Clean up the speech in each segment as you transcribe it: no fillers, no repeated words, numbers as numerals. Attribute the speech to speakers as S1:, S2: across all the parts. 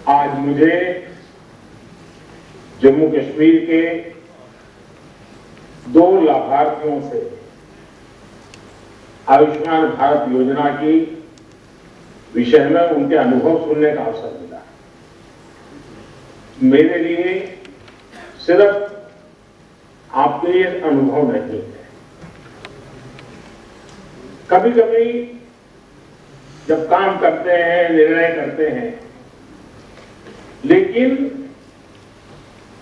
S1: आज मुझे जम्मू कश्मीर के 2 लाभार्थियों से आयुष्मान भारत योजना की विषय में उनके अनुभव सुनने का अवसर मिला। मेरे लिए सिर्फ आपके ये अनुभव नहीं है, कभी कभी जब काम करते हैं, निर्णय करते हैं, लेकिन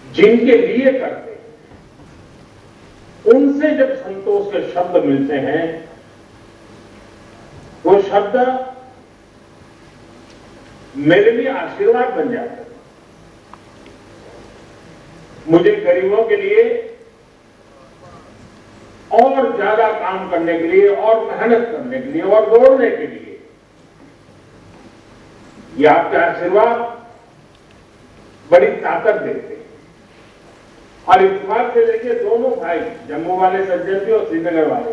S1: जिनके लिए करते हैं उनसे जब संतोष के शब्द मिलते हैं, वो शब्द मेरे लिए आशीर्वाद बन जाते हैं। मुझे गरीबों के लिए और ज्यादा काम करने के लिए और मेहनत करने के लिए और दौड़ने के लिए ये आपके आशीर्वाद बड़ी ताकत देते हैं। और इस बात से देखिए, दोनों भाई, जम्मू वाले सज्जन जी और श्रीनगर वाले,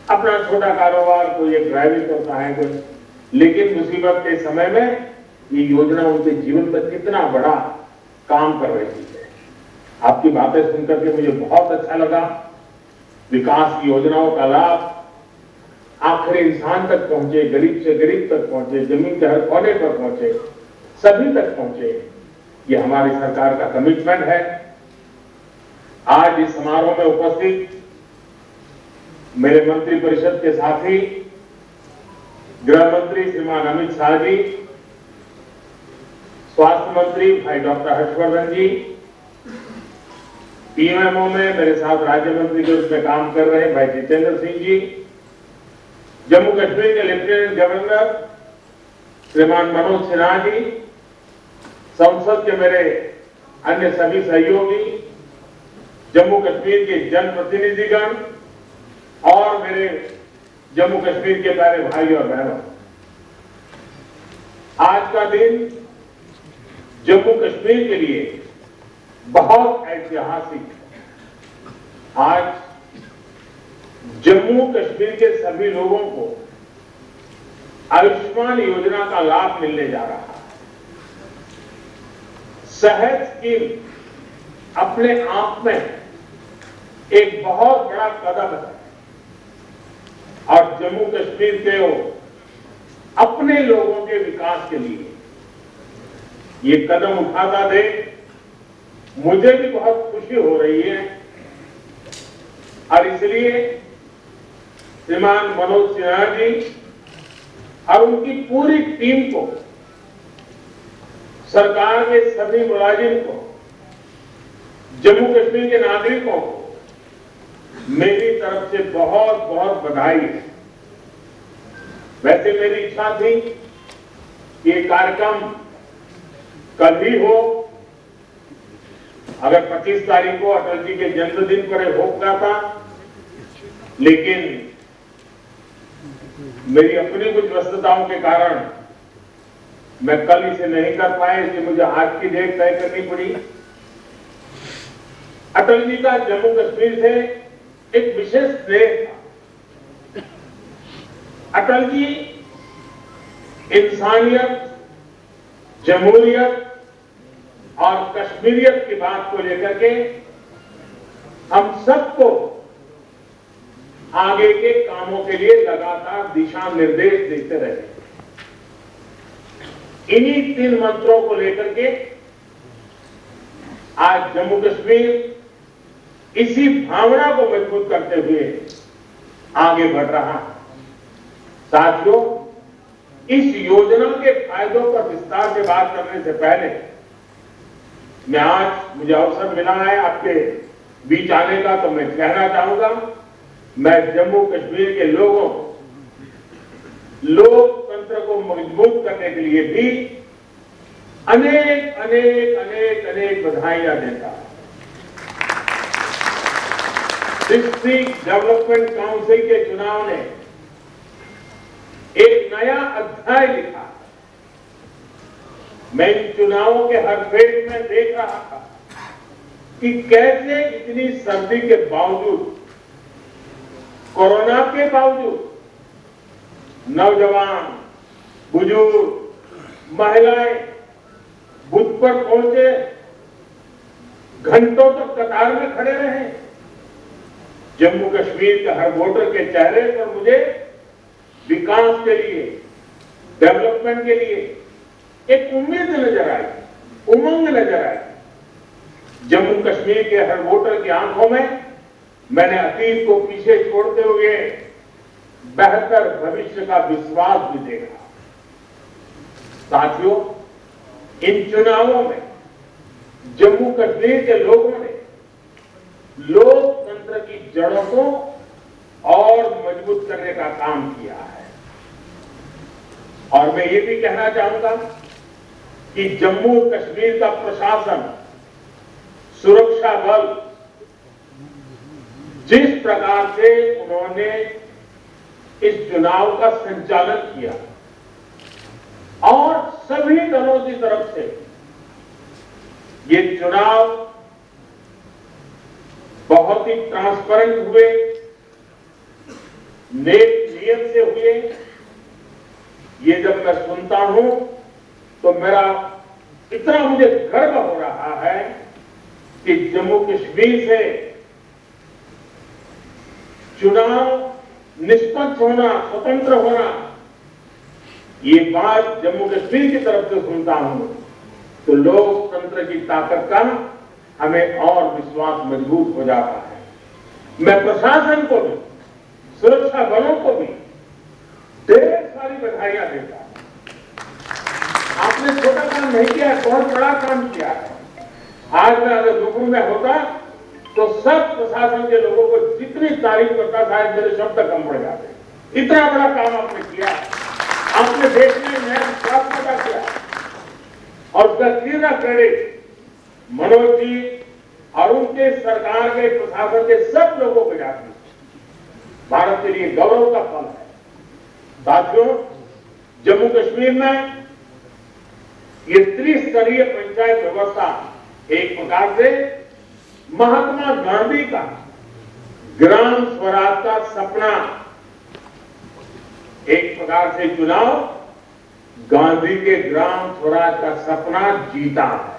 S1: अपना छोटा कारोबार, कोई एक ड्राइविंग करता है कोई, लेकिन मुसीबत के समय में ये योजना उनके जीवन पर कितना बड़ा काम कर रही है। आपकी बातें सुनकर के मुझे बहुत अच्छा लगा। विकास की योजनाओं का लाभ आखिरी इंसान तक पहुंचे, गरीब से गरीब तक पहुंचे, जमीन के हर कोने पर पहुंचे, सभी तक पहुंचे, ये हमारी सरकार का कमिटमेंट है। आज इस समारोह में उपस्थित मेरे मंत्री परिषद के साथी, गृह मंत्री श्रीमान अमित शाह जी, स्वास्थ्य मंत्री भाई डॉक्टर हर्षवर्धन जी, पीएमओ में मेरे साथ राज्य मंत्री के रूप में काम कर रहे भाई जितेंद्र सिंह जी, जम्मू कश्मीर के लेफ्टिनेंट गवर्नर श्रीमान मनोज सिन्हा जी, संसद के मेरे अन्य सभी सहयोगी, जम्मू कश्मीर के जनप्रतिनिधिगण और मेरे जम्मू कश्मीर के प्यारे भाई और बहनों, आज का दिन जम्मू कश्मीर के लिए बहुत ऐतिहासिक है। आज जम्मू कश्मीर के सभी लोगों को आयुष्मान योजना का लाभ मिलने जा रहा है। सेहत स्कीम अपने आप में एक बहुत बड़ा कदम है और जम्मू कश्मीर के अपने लोगों के विकास के लिए ये कदम उठाता देख मुझे भी बहुत खुशी हो रही है। और इसलिए श्रीमान मनोज सिन्हा जी और उनकी पूरी टीम को, सरकार के सभी मुलाजिम को, जम्मू कश्मीर के नागरिकों को मेरी तरफ से बहुत बहुत बधाई है। वैसे मेरी इच्छा थी कि ये कार्यक्रम कल ही हो, अगर 25 तारीख को अटल जी के जन्मदिन पर हो जाता, लेकिन मेरी अपनी कुछ व्यस्तताओं के कारण मैं कल इसे नहीं कर पाया, इसलिए मुझे आज की डेट तय करनी पड़ी। अटल जी का जम्मू कश्मीर से एक विशेष स्नेह था। अटल जी इंसानियत, जमहूरियत और कश्मीरियत की बात को लेकर के हम सबको आगे के कामों के लिए लगातार दिशा निर्देश देते रहे। इन्हीं 3 मंत्रों को लेकर के आज जम्मू कश्मीर इसी भावना को मजबूत करते हुए आगे बढ़ रहा है। साथियों, इस योजना के फायदों पर विस्तार से बात करने से पहले मैं आज मुझे अवसर मिला है आपके बीच आने का, तो मैं कहना चाहूंगा, मैं जम्मू कश्मीर के लोगों को लोकतंत्र को मजबूत करने के लिए भी अनेक अनेक अनेक अनेक बधाइयां देता हूं। डिस्ट्रिक्ट डेवलपमेंट काउंसिल के चुनाव ने एक नया अध्याय लिखा। मैं इन चुनावों के हर फेज में देख रहा था कि कैसे इतनी सर्दी के बावजूद, कोरोना के बावजूद, नौजवान, बुजुर्ग, महिलाएं बूथ पर पहुंचे, घंटों तक कतार में खड़े रहे। जम्मू कश्मीर के हर वोटर के चेहरे पर मुझे विकास के लिए, डेवलपमेंट के लिए एक उम्मीद नजर आई, उमंग नजर आई। जम्मू कश्मीर के हर वोटर की आंखों में मैंने अतीत को पीछे छोड़ते हुए बेहतर भविष्य का विश्वास भी देखा। साथियों, इन चुनावों में जम्मू कश्मीर के लोगों ने लोकतंत्र की जड़ों को और मजबूत करने का काम किया है। और मैं ये भी कहना चाहूंगा कि जम्मू कश्मीर का प्रशासन, सुरक्षा बल, जिस प्रकार से उन्होंने इस चुनाव का संचालन किया और सभी दलों की तरफ से ये चुनाव बहुत ही ट्रांसपेरेंट हुए, नेक नियत से हुए, ये जब मैं सुनता हूं तो मेरा इतना मुझे गर्व हो रहा है कि जम्मू कश्मीर से चुनाव निष्पक्ष होना, स्वतंत्र होना, ये बात जम्मू कश्मीर की तरफ से सुनता हूं तो लोकतंत्र की ताकत का हमें और विश्वास मजबूत हो जाता है। मैं प्रशासन को भी, सुरक्षा बलों को भी ढेर सारी बधाइयां देता हूं। आपने छोटा काम नहीं किया है, बहुत बड़ा काम किया है। आज मैं अगर दुखू में होता तो सब प्रशासन के लोगों को जितनी तारीफ करता था, मेरे शब्द कम पड़ जाते। इतना बड़ा काम आपने किया, आपने देश में नया विश्वास पैदा किया और उसका सीधा क्रेडिट मनोज जी और उनके सरकार के प्रशासन के सब लोगों को जाती है। भारत के लिए गौरव का पल है। साथियों, जम्मू कश्मीर में ये त्रिस्तरीय पंचायत व्यवस्था एक प्रकार से महात्मा गांधी का ग्राम स्वराज का सपना, एक प्रकार से चुनाव गांधी के ग्राम स्वराज का सपना जीता है।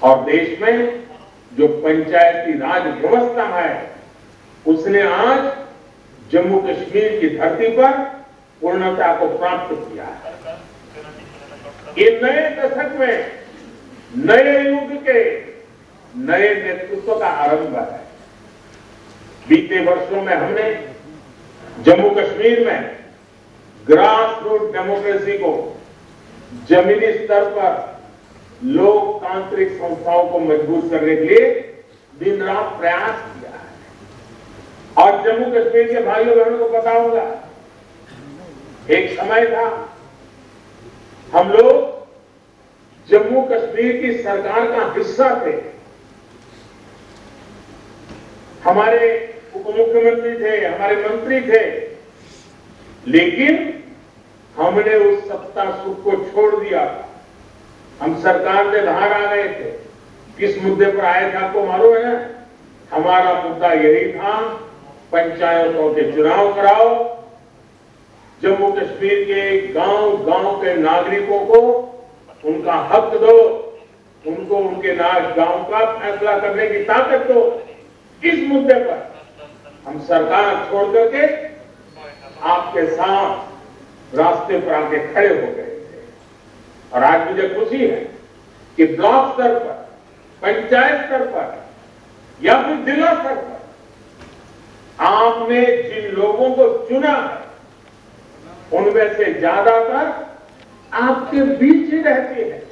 S1: और देश में जो पंचायती राज व्यवस्था है, उसने आज जम्मू कश्मीर की धरती पर पूर्णता को प्राप्त किया है। ये नए दशक में, नए युग के नए नेतृत्व का आरंभ है। बीते वर्षों में हमने जम्मू कश्मीर में ग्रास रूट डेमोक्रेसी को जमीनी स्तर पर लोकतांत्रिक संस्थाओं को मजबूत करने के लिए दिन रात प्रयास किया है। और जम्मू कश्मीर के भाइयों बहनों को बताऊंगा, एक समय था हम लोग जम्मू कश्मीर की सरकार का हिस्सा थे। हमारे उप मुख्यमंत्री थे, हमारे मंत्री थे, लेकिन हमने उस सत्ता सुख को छोड़ दिया। हम सरकार से बाहर आ गए थे। किस मुद्दे पर आए थे आपको मालूम है? हमारा मुद्दा यही था, पंचायतों के चुनाव कराओ, जम्मू कश्मीर के गांव गांव के नागरिकों को उनका हक दो, उनको उनके गांव का फैसला करने की ताकत दो। इस मुद्दे पर हम सरकार छोड़ करके आपके साथ रास्ते पर आके खड़े हो गए थे। और आज मुझे खुशी है कि ब्लॉक स्तर पर, पंचायत स्तर पर या फिर जिला स्तर पर आपने जिन लोगों को चुना है, उनमें से ज्यादातर आपके बीच ही रहते हैं।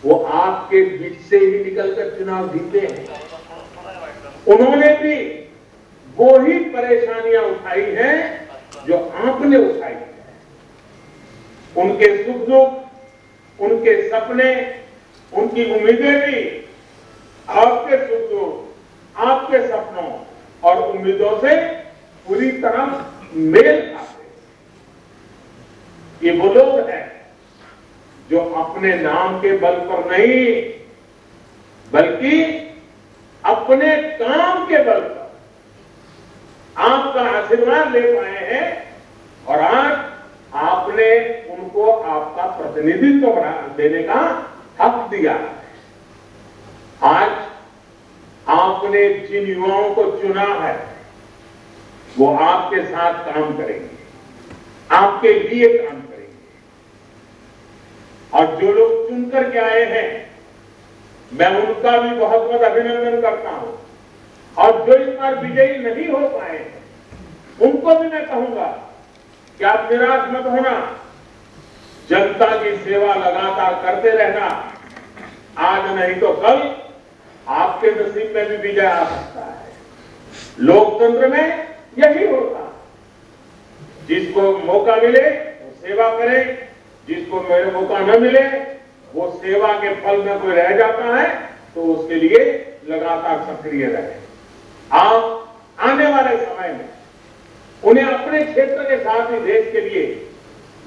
S1: वो आपके बीच से ही निकलकर चुनाव जीते हैं। उन्होंने भी वो ही परेशानियां उठाई हैं जो आपने उठाई है। उनके सुख दुख, उनके सपने, उनकी उम्मीदें भी आपके सुख दुख, आपके सपनों और उम्मीदों से पूरी तरह मेल खाते। ये वो लोग हैं जो अपने नाम के बल पर नहीं, बल्कि अपने काम के बल पर आपका आशीर्वाद ले पाए हैं और आज आपने उनको आपका प्रतिनिधित्व देने का हक दिया है। आज आपने जिन युवाओं को चुना है वो आपके साथ काम करेंगे, आपके लिए काम करेंगे। और जो लोग चुनकर के आए हैं, मैं उनका भी बहुत बहुत अभिनंदन करता हूं। और जो इस बार विजयी नहीं हो पाए हैं, उनको भी मैं कहूंगा कि आप निराश मत होना, जनता की सेवा लगातार करते रहना। आज नहीं तो कल आपके नसीब में भी विजय आ सकता है। लोकतंत्र में यही होता, जिसको मौका मिले वो सेवा करे, जिसको मौका न मिले वो सेवा के फल में कोई रह जाता है तो उसके लिए लगातार सक्रिय रहे। आप आने वाले समय में उन्हें अपने क्षेत्र के साथ ही देश के लिए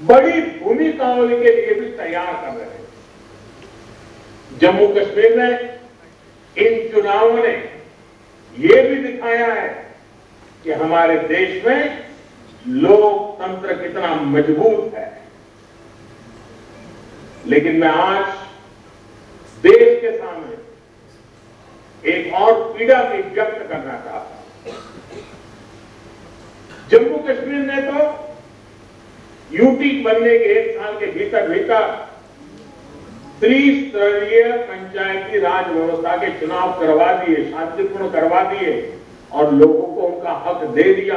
S1: बड़ी भूमिकाओं के लिए भी तैयार कर रहे हैं। जम्मू कश्मीर में इन चुनावों ने ये भी दिखाया है कि हमारे देश में लोकतंत्र कितना मजबूत है। लेकिन मैं आज देश के सामने एक और पीड़ा भी व्यक्त करना चाहता हूं। जम्मू कश्मीर ने तो यूटी बनने के 1 साल के भीतर भीतर त्रिस्तरीय पंचायती राज व्यवस्था के चुनाव करवा दिए, शांतिपूर्ण करवा दिए और लोगों को उनका हक दे दिया।